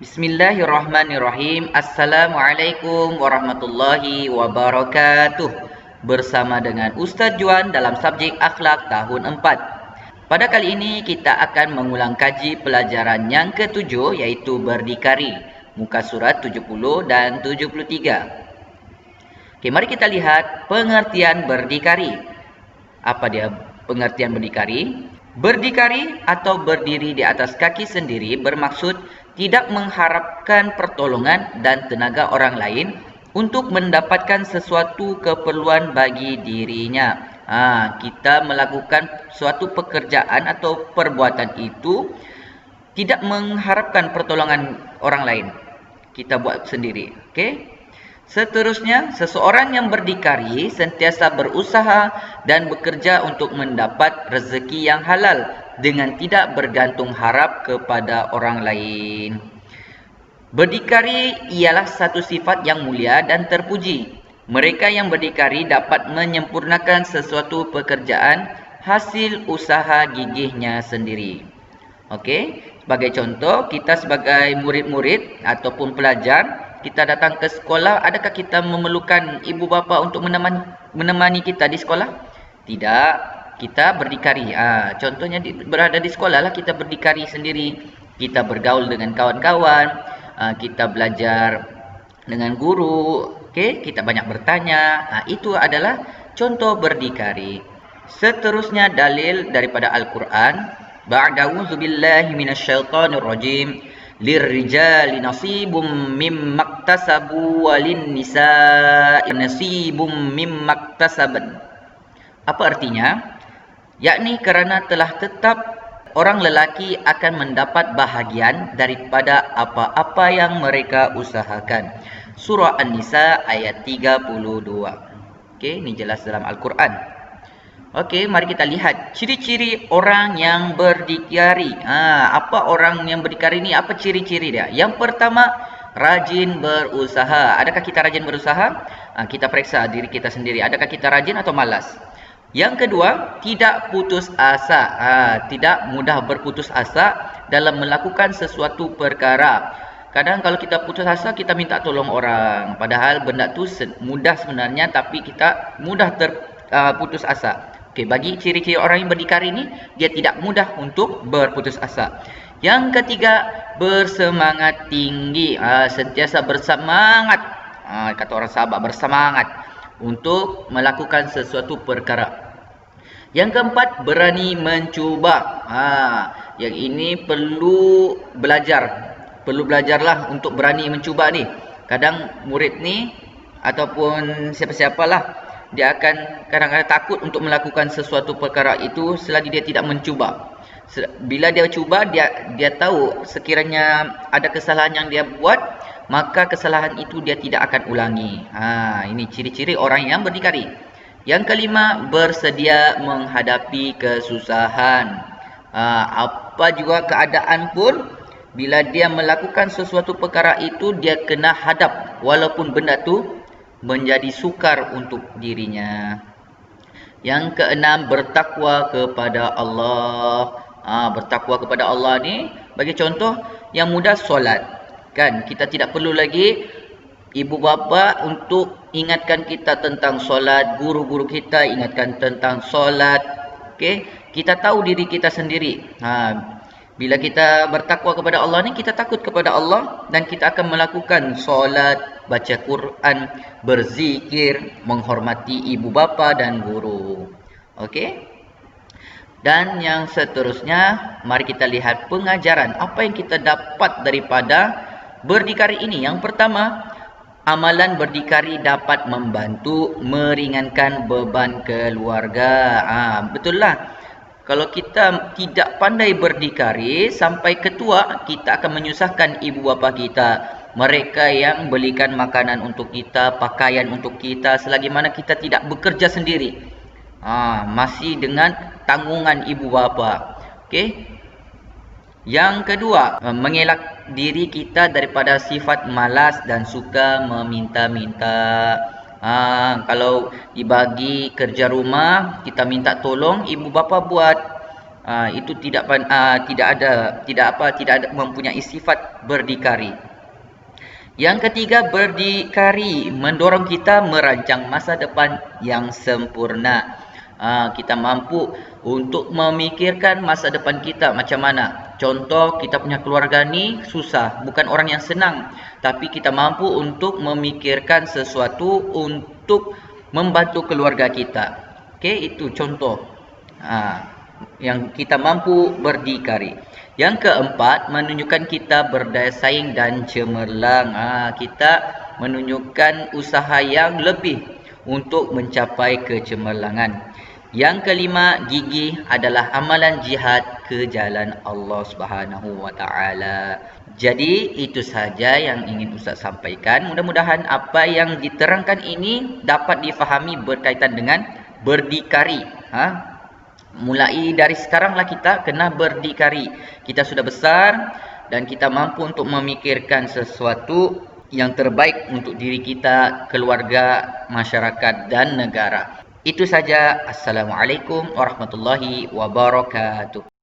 Bismillahirrahmanirrahim. Assalamualaikum warahmatullahi wabarakatuh. Bersama dengan Ustaz Juan dalam subjek akhlak tahun 4. Pada kali ini kita akan mengulang kaji pelajaran yang ketujuh, iaitu berdikari, muka surat 70 dan 73. Okey, mari kita lihat pengertian berdikari. Apa dia pengertian berdikari? Berdikari atau berdiri di atas kaki sendiri bermaksud tidak mengharapkan pertolongan dan tenaga orang lain untuk mendapatkan sesuatu keperluan bagi dirinya. Kita melakukan suatu pekerjaan atau perbuatan itu tidak mengharapkan pertolongan orang lain. Kita buat sendiri. Okey? Seterusnya, seseorang yang berdikari sentiasa berusaha dan bekerja untuk mendapat rezeki yang halal dengan tidak bergantung harap kepada orang lain. Berdikari ialah satu sifat yang mulia dan terpuji. Mereka yang berdikari dapat menyempurnakan sesuatu pekerjaan hasil usaha gigihnya sendiri. Okey, sebagai contoh, kita sebagai murid-murid ataupun pelajar, kita datang ke sekolah, adakah kita memerlukan ibu bapa untuk menemani kita di sekolah? Tidak, kita berdikari. Contohnya berada di sekolah lah, kita berdikari sendiri. Kita bergaul dengan kawan-kawan, kita belajar dengan guru, okay? Kita banyak bertanya. Itu adalah contoh berdikari. Seterusnya dalil daripada Al-Quran. Ba'da'udzu billahi minasyaitonir rajim. Lirrijali nasibum mimmaktasabu walin nisa'i nasibum mimmaktasaban. Apa artinya? Yakni kerana telah tetap orang lelaki akan mendapat bahagian daripada apa-apa yang mereka usahakan. Surah An-Nisa ayat 32. Okey, ini jelas dalam Al-Quran. Okey, mari kita lihat ciri-ciri orang yang berdikari. Apa orang yang berdikari ni? Apa ciri-ciri dia? Yang pertama, rajin berusaha. Adakah kita rajin berusaha? Kita periksa diri kita sendiri. Adakah kita rajin atau malas? Yang kedua, tidak putus asa. Tidak mudah berputus asa dalam melakukan sesuatu perkara. Kadang kalau kita putus asa, kita minta tolong orang. Padahal benda tu mudah sebenarnya, tapi kita mudah terputus asa. Okey, bagi ciri-ciri orang yang berdikari ni, dia tidak mudah untuk berputus asa. Yang ketiga, bersemangat tinggi. Sentiasa bersemangat. Kata orang sahabat, bersemangat untuk melakukan sesuatu perkara. Yang keempat, berani mencuba. Yang ini perlu belajar. Perlu belajarlah untuk berani mencuba ni. Kadang murid ni ataupun siapa-siapalah, dia akan kadang-kadang takut untuk melakukan sesuatu perkara itu selagi dia tidak mencuba. Bila dia cuba, dia tahu sekiranya ada kesalahan yang dia buat, maka kesalahan itu dia tidak akan ulangi. Ini ciri-ciri orang yang berdikari. Yang kelima, bersedia menghadapi kesusahan. Apa juga keadaan pun, bila dia melakukan sesuatu perkara itu, dia kena hadap walaupun benda tu menjadi sukar untuk dirinya. Yang keenam, bertakwa kepada Allah. Bertakwa kepada Allah ni, bagi contoh yang mudah, solat. Kan, kita tidak perlu lagi ibu bapa untuk ingatkan kita tentang solat, guru-guru kita ingatkan tentang solat. Okey, kita tahu diri kita sendiri. Bila kita bertakwa kepada Allah ni, kita takut kepada Allah dan kita akan melakukan solat, baca Quran, berzikir, menghormati ibu bapa dan guru. Okey? Dan yang seterusnya, mari kita lihat pengajaran. Apa yang kita dapat daripada berdikari ini? Yang pertama, amalan berdikari dapat membantu meringankan beban keluarga. Betul lah. Kalau kita tidak pandai berdikari, sampai ketua, kita akan menyusahkan ibu bapa kita. Mereka yang belikan makanan untuk kita, pakaian untuk kita, selagi mana kita tidak bekerja sendiri. Masih dengan tanggungan ibu bapa. Okey. Yang kedua, mengelak diri kita daripada sifat malas dan suka meminta-minta. Kalau dibagi kerja rumah, kita minta tolong ibu bapa buat. itu tidak ada mempunyai sifat berdikari. Yang ketiga, berdikari mendorong kita merancang masa depan yang sempurna. Kita mampu untuk memikirkan masa depan kita macam mana. Contoh, kita punya keluarga ni susah, bukan orang yang senang, tapi kita mampu untuk memikirkan sesuatu untuk membantu keluarga kita. Okey, itu contoh yang kita mampu berdikari. Yang keempat, menunjukkan kita berdaya saing dan cemerlang. Kita menunjukkan usaha yang lebih untuk mencapai kecemerlangan. Yang kelima, gigih adalah amalan jihad ke jalan Allah Subhanahu wa taala. Jadi itu saja yang ingin Ustaz sampaikan. Mudah-mudahan apa yang diterangkan ini dapat difahami berkaitan dengan berdikari. Mulai dari sekaranglah kita kena berdikari. Kita sudah besar dan kita mampu untuk memikirkan sesuatu yang terbaik untuk diri kita, keluarga, masyarakat dan negara. Itu saja. Assalamualaikum warahmatullahi wabarakatuh.